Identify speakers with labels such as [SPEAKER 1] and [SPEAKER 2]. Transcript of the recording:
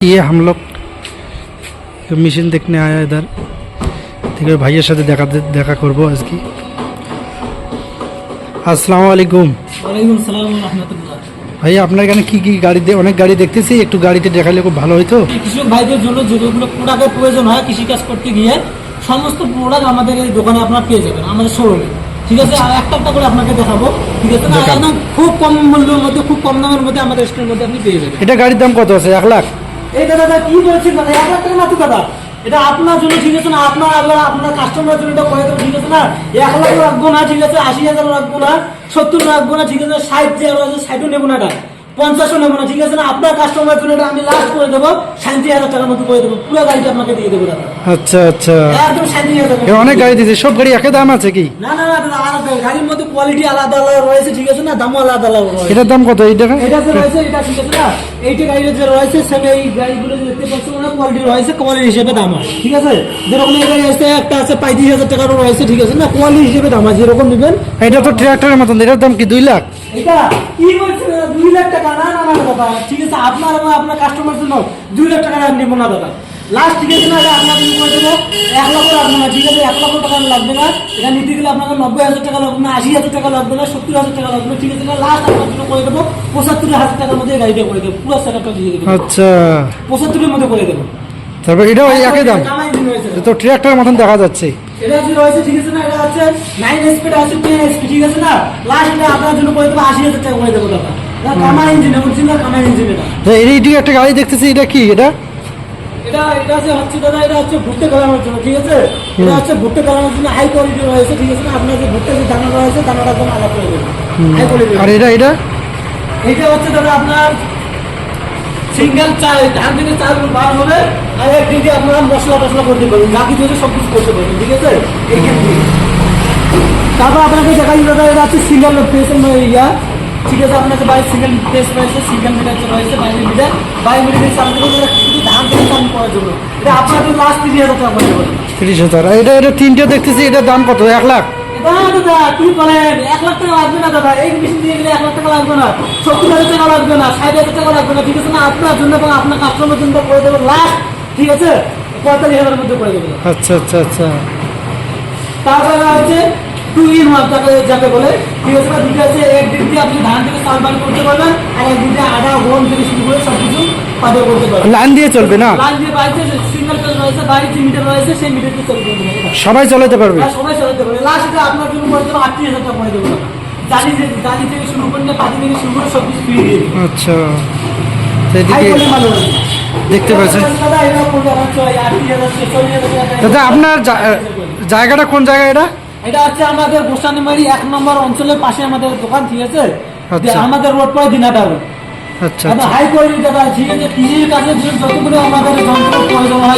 [SPEAKER 1] ये हम लोग मशीन देखने आया इधर ठीक है भाइयों साथे देखा करबो आज की। আসসালামু আলাইকুম।
[SPEAKER 2] ওয়ালাইকুম আসসালাম ওয়া রাহমাতুল্লাহ।
[SPEAKER 1] ভাই আপনার এখানে কি কি গাড়ি অনেক গাড়ি দেখতেছি, একটু গাড়িতে দেখালে খুব ভালো হতো।
[SPEAKER 2] কৃষক ভাইদের জন্য যেগুলো প্রোডাক্টের প্রয়োজন হয় কৃষি কাজ করতে গিয়ে সমস্ত প্রোডাক্ট আমাদের এই দোকানে আপনারা পেয়ে যাবেন আমাদের শোরুমে। ঠিক আছে, আর একটা করে আপনাকে দেখাবো। ঠিক আছে না, একদম খুব কম মূল্যের মধ্যে খুব কম দামের মধ্যে আমাদের স্টোরের মধ্যে আপনি পেয়ে যাবেন।
[SPEAKER 1] এটা গাড়ির দাম কত আছে? 1 লাখ?
[SPEAKER 2] এই দাদা কি বলছেন দাদা, 1 লাখ টাকা মাত্র দাদা। এটা আপনার জন্য ঠিক আছে না, আপনার কাস্টমারের জন্য এটা করে দেবো। ঠিক আছে না, 1 লাখ রাখবো না, ঠিক আছে 80,000 রাখবো না, 70 রাখবো না, ঠিক আছে 60 যে আছে 60ও নেবো না, 50ও নেবো না। ঠিক আছে না, আপনার কাস্টমারের জন্য এটা আমি লাস্ট করে দেবো 37,000 টাকার মতো করে দেবো। পুরো গাড়িটা আপনাকে দিয়ে দেবো দাদা।
[SPEAKER 1] আচ্ছা আচ্ছা,
[SPEAKER 2] একদম 37,000।
[SPEAKER 1] অনেক গাড়ি দিয়েছে, সব গাড়ি একই দাম আছে কি?
[SPEAKER 2] না না না দাদা, আলাদা গাড়ির মধ্যে কোয়ালিটি আলাদা আলাদা রয়েছে। ঠিক আছে না, দামও আলাদা আলাদা রয়েছে।
[SPEAKER 1] এটার দাম কত? এইটা
[SPEAKER 2] এটা যে রয়েছে এটা ঠিক আছে না, এইটা গাড়ির যে রয়েছে সেম এই গাড়িগুলো যে দেখতে পাচ্ছেন না, কোয়ালিটি রয়েছে, কোয়ালিটি হিসেবে দাম হয়। ঠিক আছে, যেরকম এই গাড়ি আছে একটা আছে 35,000 টাকারও রয়েছে। ঠিক আছে না, কোয়ালিটি হিসেবে দাম হয়, যেরকম নেবেন।
[SPEAKER 1] এটা তো ট্রাক্টরের মতন, এটার দাম কি 2 লাখ?
[SPEAKER 2] এটা কি বলছেন 2 লাখ টাকা? না না না দাদা, ঠিক আছে আপনার এবং আপনার কাস্টমার জন্য 2 লাখ টাকা আর নেবো না দাদা। লাস্ট ঠিক আছে না, এটা আপনার জন্য করে দেবো 1 লক্ষ লাগবে না। ঠিক আছে, 1 লক্ষ টাকা লাগবে না। এটা নিতে গেলে আপনাকে 90,000 টাকা লাগবে না, 80,000 টাকা লাগবে না, 70,000 টাকা লাগবে। ঠিক আছে না, লাস্ট আপনার জন্য করে দেবো 75,000 টাকার মধ্যে গাড়িটা করে দেবো, পুরো সেটআপটা দিয়ে দেবো।
[SPEAKER 1] আচ্ছা,
[SPEAKER 2] 75 এর মধ্যে করে দেবো।
[SPEAKER 1] তারপর এটা ওই একই দাম? এটা তো ট্রাক্টরের মতন দেখা যাচ্ছে।
[SPEAKER 2] এটা যে রয়েছে ঠিক আছে না, এটা হচ্ছে 9 স্পিড আছে 10 স্পিড। ঠিক আছে না, লাস্ট এটা আপনার জন্য করে দেবো 80,000 টাকা করে দেবো দাদা। এটা কামার ইঞ্জিন, অরিজিনাল কামার ইঞ্জিন। এটা
[SPEAKER 1] এইদিকে একটা গাড়ি দেখতেছি, এটা কি? এটা
[SPEAKER 2] এটা যে হচ্ছে দাদা, এটা হচ্ছে ভুট্টে করানোর জন্য। ঠিক আছে, এটা হচ্ছে ভুট্টে করানোর জন্য হাই কোয়ালিটি রয়েছে। ঠিক আছে না, আপনার যে ভুট্টে যে দানা রয়েছে দানাটা একদম আলাদা করে দেবে, হাই কোয়ালিটি।
[SPEAKER 1] আর এটা
[SPEAKER 2] এইটা হচ্ছে দাদা আপনার সিঙ্গেল চাল, ধান থেকে চাল বার হবে, আর একদিকে আপনারা মশলা করতে পারবেন, বাকি দিয়ে সব কিছু করতে পারবেন। ঠিক আছে, এইখান থেকে তারপর আপনাকে দেখাই দাদা, এটা হচ্ছে সিঙ্গেল প্রেস ইয়া। ঠিক আছে, আপনাকে বাইরে সিঙ্গেল প্রেস রয়েছে, সিঙ্গেল মিটার রয়েছে, বাইরে মিটার সামনে শুধু ধান থেকে চাল করার জন্য। এটা আপনার জন্য লাস্ট 30,000 টাকা পড়ে যাবে।
[SPEAKER 1] 30,000? এটা তিনটে দেখতেছি, এটার দাম কত? 1 লাখ?
[SPEAKER 2] দাদা কি করেন, 1 লাখ টাকা লাগবে না দাদা। এই মেশিন দিয়ে গেলে 1 লাখ টাকা লাগবে না, 70,000 টাকা লাগবে না, 60,000 টাকা লাগবে না। ঠিক আছে না, আপনার জন্য এবং আপনার কাস্টমারের জন্য করে দেবো লাস্ট। ঠিক আছে, 45,000 এর মধ্যে করে দেবো।
[SPEAKER 1] আচ্ছা আচ্ছা আচ্ছা।
[SPEAKER 2] তারপরে হচ্ছে 2 in 1 যাকে বলে। ঠিক আছে, দুটো আছে, একদিক দিয়ে আপনি ধান থেকে চাল বার করতে পারবেন, আর একদিক দিয়ে আটা গম থেকে শুরু করে সব কিছু পাঠিয়ে করতে পারবেন।
[SPEAKER 1] লাইন দিয়ে চলবে না?
[SPEAKER 2] লাইন দিয়ে বাইরে সিঙ্গেল পেজ রয়েছে, বাইরে যে মিটার রয়েছে সেই মিটারতে চলবে,
[SPEAKER 1] সবাই চালাতে পারবে?
[SPEAKER 2] সবাই চালাতে পারবে। লাস্ট এটা আপনার জন্য করে দেবো 38,000 টাকা করে দেবো। জালি থেকে শুরু করে পাতি থেকে শুরু করে সব কিছু ফ্রি দিয়ে দেবো।
[SPEAKER 1] আচ্ছা, সেদিকে দেখতে পাচ্ছেন দাদা। আপনার জায়গাটা কোন জায়গায়?
[SPEAKER 2] এটা হচ্ছে আমাদের গোসানিমারি 1 নম্বর অঞ্চলের পাশে আমাদের দোকান। ঠিক আছে,
[SPEAKER 1] আচ্ছা।
[SPEAKER 2] আমাদের রোড পরে দিনাটা রোড।
[SPEAKER 1] আচ্ছা,
[SPEAKER 2] হাই কোয়ালিটি দাদা। ঠিক আছে, কৃষির কাছে যতগুলো আমাদের যন্ত্র প্রয়োজন হয়